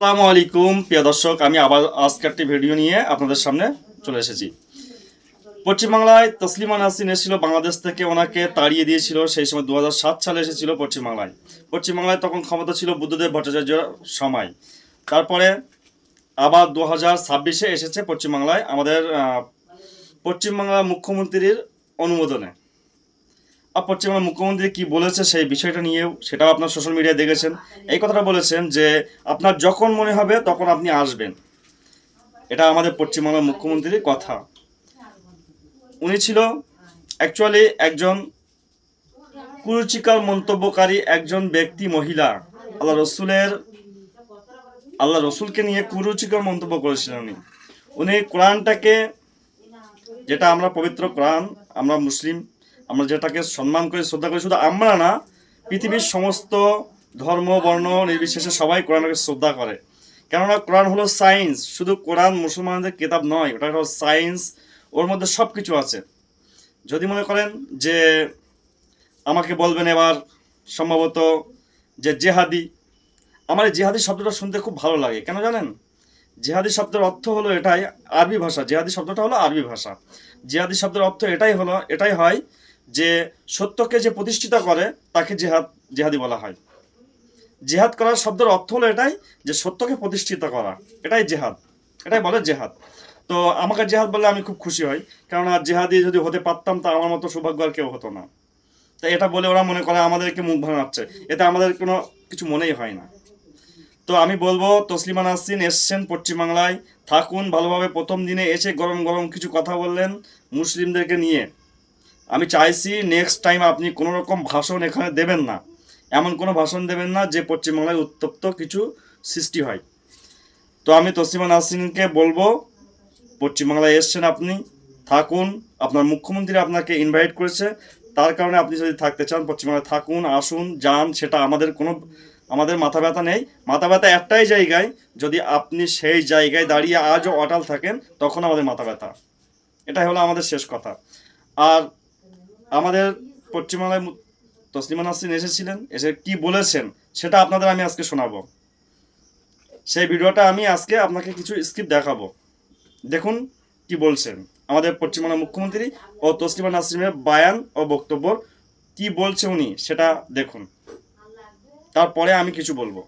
আসসালামু আলাইকুম প্রিয় দর্শক, আমি আবার আজকে একটি ভিডিও নিয়ে আপনাদের সামনে চলে এসেছি। পশ্চিমবাংলায় তসলিমা নাসরিন এসেছিল বাংলাদেশ থেকে, ওনাকে তাড়িয়ে দিয়েছিল সেই সময় 2007 সালে এসেছিল পশ্চিমবাংলায় তখন ক্ষমতা ছিল বুদ্ধদেব ভট্টাচার্যের সময়। তারপরে আবার 2026-এ এসেছে পশ্চিমবাংলায় আমাদের পশ্চিমবাংলার মুখ্যমন্ত্রীর অনুমোদনে। আর পশ্চিমবঙ্গের মুখ্যমন্ত্রী কি বলেছে সেই বিষয়টা নিয়েও সেটাও আপনার সোশ্যাল মিডিয়ায় দেখেছেন। এই কথাটা বলেছেন যে আপনার যখন মনে হবে তখন আপনি আসবেন। এটা আমাদের পশ্চিমবঙ্গের মুখ্যমন্ত্রীর কথা। উনি ছিল অ্যাকচুয়ালি একজন কুরুচিকর মন্তব্যকারী একজন ব্যক্তি, মহিলা। আল্লাহ রসুলকে নিয়ে কুরুচিকর মন্তব্য করেছিলেন উনি। উনি কোরআনটাকে, যেটা আমরা পবিত্র কোরআন, আমরা মুসলিম, আমরা যেটাকে সম্মান করি, শ্রদ্ধা করি, শুধু আমরা না, পৃথিবীর সমস্ত ধর্ম বর্ণ নির্বিশেষে সবাই কোরআনকে শ্রদ্ধা করে। কেননা কোরআন হলো সায়েন্স, শুধু কোরআন মুসলমানদের কিতাব নয়, ওটা হলো সায়েন্স। ওর মধ্যে সব কিছু আছে। যদি মনে করেন যে আমাকে বলবেন এবার সম্ভবত যে জেহাদি, আমার এই জেহাদি শব্দটা শুনতে খুব ভালো লাগে। কেন জানেন? জেহাদি শব্দের অর্থ হলো এটাই, আরবি ভাষা। জেহাদি শব্দটা হলো আরবি ভাষা। জেহাদি শব্দের অর্থ এটাই হয় যে সত্যকে যে প্রতিষ্ঠিত করে তাকে জেহাদি বলা হয়। জেহাদ করার শব্দের অর্থ হলো এটাই, যে সত্যকে প্রতিষ্ঠিত করা, এটাই জেহাদ, এটাই বলে জেহাদ। তো আমাকে জেহাদ বললে আমি খুব খুশি হই, কেননা জেহাদি যদি হতে পারতাম তা আমার মতো সৌভাগ্য আর কেউ হতো না। তাই এটা বলে ওরা মনে করে আমাদেরকে মুখ ভাঙাচ্ছে, এতে আমাদের কোনো কিছু মনেই হয় না। তো আমি বলবো, তসলিমা নাসরিন এসছেন পশ্চিমবাংলায়, থাকুন ভালোভাবে। প্রথম দিনে এসে গরম গরম কিছু কথা বললেন মুসলিমদেরকে নিয়ে। আমি চাইছি নেক্সট টাইম আপনি কোনো রকম ভাষণ এখানে দেবেন না, এমন কোনো ভাষণ দেবেন না যে পশ্চিমবাংলায় উত্তপ্ত কিছু সৃষ্টি হয়। তো আমি তসলিমা নাসরিনকে বলবো, পশ্চিমবাংলায় এসছেন আপনি, থাকুন। আপনার মুখ্যমন্ত্রী আপনাকে ইনভাইট করেছে, তার কারণে আপনি যদি থাকতে চান পশ্চিমবাংলায় থাকুন, আসুন, যান, সেটা আমাদের মাথা ব্যথা নেই। মাথা ব্যথা একটাই জায়গায়, যদি আপনি সেই জায়গায় দাঁড়িয়ে আজও অটল থাকেন তখন আমাদের মাথা ব্যথা। এটাই হলো আমাদের শেষ কথা। আর আমাদের পশ্চিমবাংলায় তসলিমা নাসরিন এসেছিলেন, এসে কি বলেছেন সেটা আপনাদের আমি আজকে শোনাবো। সেই ভিডিওটা আমি আজকে আপনাকে কিছু স্ক্রিপ্ট দেখাবো। দেখুন কি বলছেন আমাদের পশ্চিমবাংলার মুখ্যমন্ত্রী ও তসলিমা নাসরিনের বায়ান ও বক্তব্য। কি বলছে উনি সেটা দেখুন, তারপরে আমি কিছু বলবো।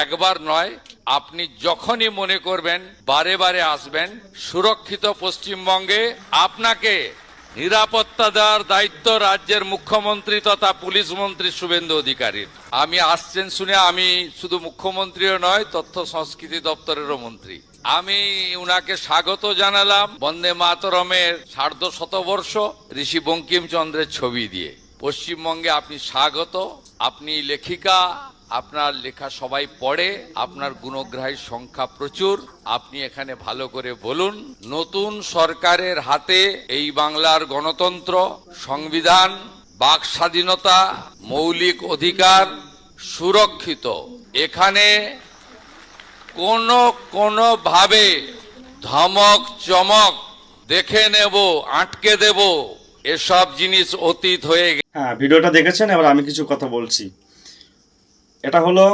একবার নয়, আপনি যখনই মনে করবেন বারে বারে আসবেন। সুরক্ষিত পশ্চিমবঙ্গে আপনাকে নিরাপত্তা দেওয়ার দায়িত্ব রাজ্যের মুখ্যমন্ত্রী তথা পুলিশ মন্ত্রী শুভেন্দু অধিকারীর। আমি আসছেন শুনে আমি শুধু মুখ্যমন্ত্রীও নয়, তথ্য সংস্কৃতি দপ্তরেরও মন্ত্রী। আমি উনাকে স্বাগত জানালাম বন্দে মাতরমের সার্ধশতবর্ষ ঋষি বঙ্কিমচন্দ্রের ছবি দিয়ে। পশ্চিমবঙ্গে আপনি স্বাগত। আপনি লেখিকা, আপনার লেখা সবাই পড়ে, আপনার গুণগ্রাহীর সংখ্যা প্রচুর। আপনি এখানে ভালো করে বলুন, নতুন সরকারের হাতে এই বাংলার গণতন্ত্র, সংবিধান, বাক স্বাধীনতা, মৌলিক অধিকার সুরক্ষিত। এখানে কোনোভাবে ধমক চমক, দেখে নেব, আটকে দেব, এসব জিনিস অতীত হয়ে গেছে। হ্যাঁ, ভিডিওটা দেখেছেন, এবার আমি কিছু কথা বলছি। এটা হলো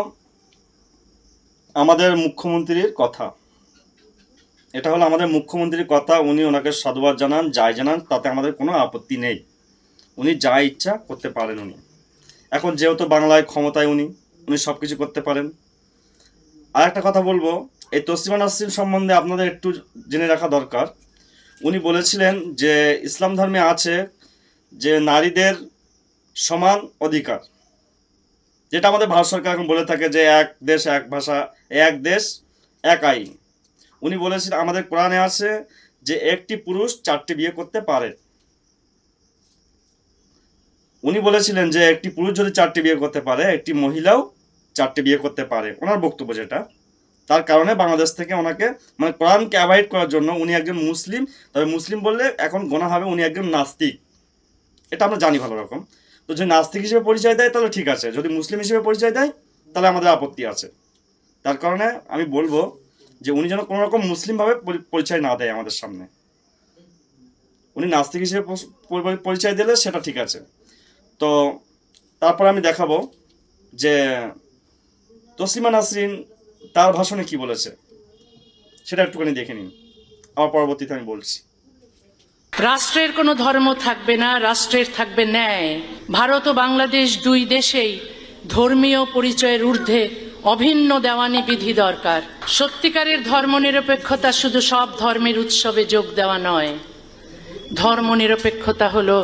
আমাদের মুখ্যমন্ত্রীর কথা, এটা হলো আমাদের মুখ্যমন্ত্রীর কথা। উনি ওনাকে সাধুবাদ জানান, যাই জানান, তাতে আমাদের কোনো আপত্তি নেই। উনি যা ইচ্ছা করতে পারেন। উনি এখন যেহেতু বাংলায় ক্ষমতায়, উনি সব কিছু করতে পারেন। আর একটা কথা বলবো, এই তসলিমা নাসরিন সম্বন্ধে আপনাদের একটু জেনে রাখা দরকার। উনি বলেছিলেন যে ইসলাম ধর্মে আছে যে নারীদের সমান অধিকার, যেটা আমাদের ভারত সরকার এখন বলে থাকে যে এক দেশ এক ভাষা, এক দেশ এক আইন। উনি বলেছিলেন আমাদের কোরআনে আছে যে একটি পুরুষ 4টি বিয়ে করতে পারে। উনি বলেছিলেন যে একটি পুরুষ যদি 4টি বিয়ে করতে পারে, একটি মহিলাও 4টি বিয়ে করতে পারে, ওনার বক্তব্য যেটা। তার কারণে বাংলাদেশ থেকে ওনাকে, মানে কোরআনকে অ্যাভয়েড করার জন্য, উনি একজন মুসলিম, তবে মুসলিম বললে এখন গোনা হবে উনি একজন নাস্তিক, এটা আমরা জানি ভালো রকম। তো যদি নাস্তিক হিসেবে পরিচয় দেয় তাহলে ঠিক আছে, যদি মুসলিম হিসেবে পরিচয় দেয় তাহলে আমাদের আপত্তি আছে। তার কারণে আমি বলবো যে উনি যেন কোনো রকম মুসলিমভাবে পরিচয় না দেয় আমাদের সামনে। উনি নাস্তিক হিসেবে পরিচয় দিলে সেটা ঠিক আছে। তো তারপর আমি দেখাবো যে তসলিমা নাসরিন তার ভাষণে কি বলেছে সেটা একটুখানি দেখে নিন, আমার পরবর্তীতে আমি বলছি। রাষ্ট্রের কোনো ধর্ম থাকবে না, রাষ্ট্রের থাকবে ন্যায়। ভারত ও বাংলাদেশ দুই দেশেই ধর্মীয় পরিচয়ের ঊর্ধ্বে অভিন্ন দেওয়ানি বিধি দরকার। সত্যিকারের ধর্মনিরপেক্ষতা শুধু সব ধর্মের উৎসবে যোগ দেওয়া নয়। ধর্মনিরপেক্ষতা হলো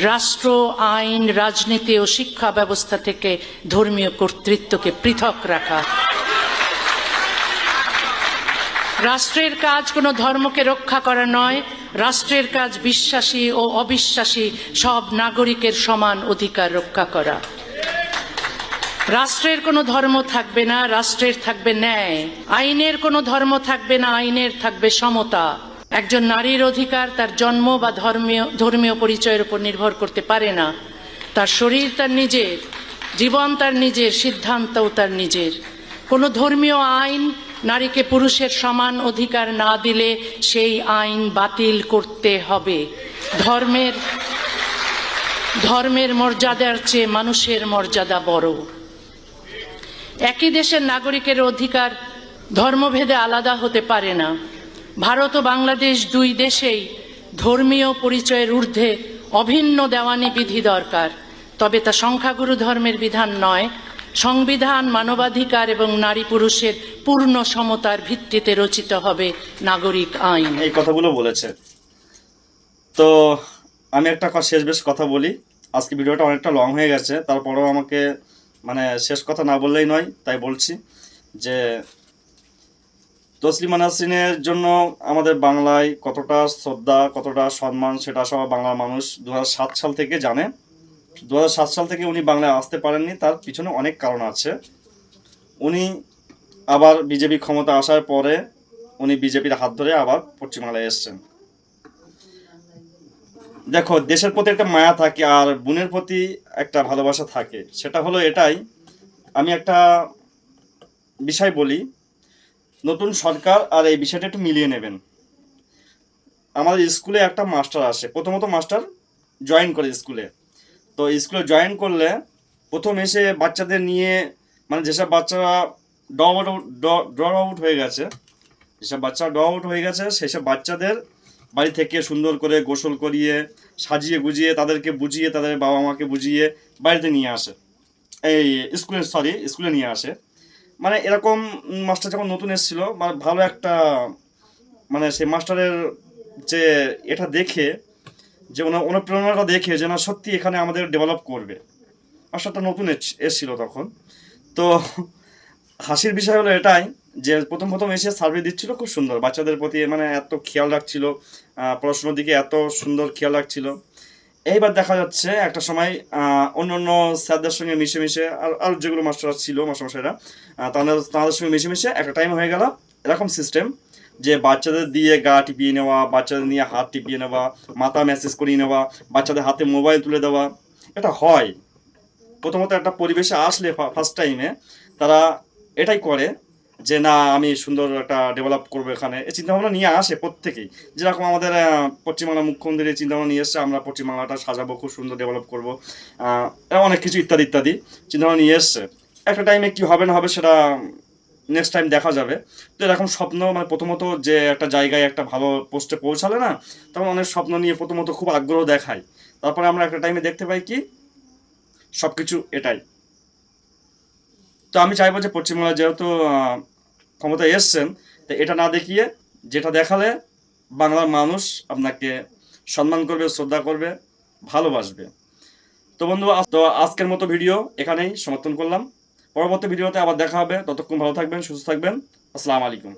রাষ্ট্র, আইন, রাজনীতি ও শিক্ষা ব্যবস্থা থেকে ধর্মীয় কর্তৃত্বকে পৃথক রাখা। রাষ্ট্রের কাজ কোনো ধর্মকে রক্ষা করা নয়, রাষ্ট্রের কাজ বিশ্বাসী ও অবিশ্বাসী সব নাগরিকের সমান অধিকার রক্ষা করা। রাষ্ট্রের কোনো ধর্ম থাকবে না, রাষ্ট্রের থাকবে ন্যায়। আইনের কোনো ধর্ম থাকবে না, আইনের থাকবে সমতা। একজন নারীর অধিকার তার জন্ম বা ধর্মীয় পরিচয়ের উপর নির্ভর করতে পারে না। তার শরীর তার নিজের, জীবন তার নিজের, সিদ্ধান্তও তার নিজের। কোনো ধর্মীয় আইন নারীকে পুরুষের সমান অধিকার না দিলে সেই আইন বাতিল করতে হবে। ধর্মের মর্যাদার চেয়ে মানুষের মর্যাদা বড়। একই দেশের নাগরিকের অধিকার ধর্মভেদে আলাদা হতে পারে না। ভারত ও বাংলাদেশ দুই দেশেই ধর্মীয় পরিচয়ের ঊর্ধ্বে অভিন্ন দেওয়ানি বিধি দরকার, তবে তা সংখ্যাগুরু ধর্মের বিধান নয়। সংবিধান, মানবাধিকার এবং নারী পুরুষের পূর্ণ সমতার ভিত্তিতে রচিত হবে নাগরিক আইন। এই কথাগুলো বলেছে। তো আমি একটা শেষ বেশ কথা বলি। আজকে ভিডিওটা অনেকটা লং হয়ে গেছে, তারপরেও আমাকে মানে শেষ কথা না বললেই নয়, তাই বলছি যে তসলিমা নাসরিনের জন্য আমাদের বাংলায় কতটা শ্রদ্ধা, কতটা সম্মান সেটা সব বাংলার মানুষ 2007 সাল থেকে জানে। 2007 সাল থেকে উনি বাংলায় আসতে পারেননি, তার পিছনে অনেক কারণ আছে। উনি আবার বিজেপি ক্ষমতা আসার পরে উনি বিজেপির হাত ধরে আবার পশ্চিমবাংলায় এসছেন। দেখো, দেশের প্রতি একটা মায়া থাকে আর বোনের প্রতি একটা ভালোবাসা থাকে। সেটা হলো এটাই, আমি একটা বিষয় বলি, নতুন সরকার আর এই বিষয়টা একটু মিলিয়ে নেবেন। আমাদের স্কুলে একটা মাস্টার আসে, প্রথমত মাস্টার জয়েন করে স্কুলে। তো স্কুলে জয়েন করলে প্রথম এসে বাচ্চাদের নিয়ে, মানে যেসব বাচ্চারা ড্র আউট হয়ে গেছে, সেসব বাচ্চাদের বাড়ি থেকে সুন্দর করে গোসল করিয়ে, সাজিয়ে গুজিয়ে, তাদেরকে বুঝিয়ে, তাদের বাবা মাকে বুঝিয়ে বাড়িতে নিয়ে আসে, এই স্কুলে নিয়ে আসে। মানে এরকম মাস্টার যখন নতুন এসেছিল, মানে ভালো একটা, মানে সেই মাস্টারের যে এটা দেখে, যে অনুপ্রেরণাটা দেখে যে না সত্যি এখানে আমাদের ডেভেলপ করবে। মাস্টারটা নতুন এসেছিল তখন। তো হাসির বিষয় হলো এটাই যে প্রথম এসে সার্ভে দিচ্ছিল খুব সুন্দর, বাচ্চাদের প্রতি মানে এত খেয়াল রাখছিল, পড়াশোনার দিকে এত সুন্দর খেয়াল রাখছিল। এইবার দেখা যাচ্ছে একটা সময় অন্য স্যারদের সঙ্গে মিশে আর যেগুলো মাস্টার ছিল, মাস্টারমশাইরা, তাদের সঙ্গে মিশে একটা টাইম হয়ে গেল এরকম সিস্টেম যে বাচ্চাদের দিয়ে গা টিপিয়ে নেওয়া, বাচ্চাদের নিয়ে হাত টিপিয়ে নেওয়া, মাথা ম্যাসেজ করিয়ে নেওয়া, বাচ্চাদের হাতে মোবাইল তুলে দেওয়া। এটা হয় প্রথমত একটা পরিবেশে আসলে ফার্স্ট টাইমে তারা এটাই করে যে না আমি সুন্দর একটা ডেভেলপ করবো এখানে, এই চিন্তাভাবনা নিয়ে আসে প্রত্যেকেই। যেরকম আমাদের পশ্চিমবাংলার মুখ্যমন্ত্রী এই চিন্তাভাবনা নিয়ে এসছে, আমরা পশ্চিমবাংলাটা সাজাবো, খুব সুন্দর ডেভেলপ করবো, অনেক কিছু ইত্যাদি চিন্তাভাবনা নিয়ে এসছে। একটা টাইমে কী হবে না হবে সেটা নেক্সট টাইম দেখা যাবে। তো এরকম স্বপ্ন, মানে প্রথমত যে একটা জায়গায় একটা ভালো পোস্টে পৌঁছালে না, তখন অনেক স্বপ্ন নিয়ে প্রথমত খুব আগ্রহ দেখায়। তারপরে আমরা একটা টাইমে দেখতে পাই কি সব কিছু এটাই। তো আমি চাইবো যে পশ্চিমবাংলা যেহেতু ক্ষমতায় এসছেন, তো এটা না দেখিয়ে যেটা দেখালে বাংলার মানুষ আপনাকে সম্মান করবে, শ্রদ্ধা করবে, ভালোবাসবে। তো বন্ধু, তো আজকের মতো ভিডিও এখানেই সমাপ্ত করলাম। পরবর্তী ভিডিওতে আবার দেখা হবে। ততক্ষণ ভালো থাকবেন, সুস্থ থাকবেন। আসসালামু আলাইকুম।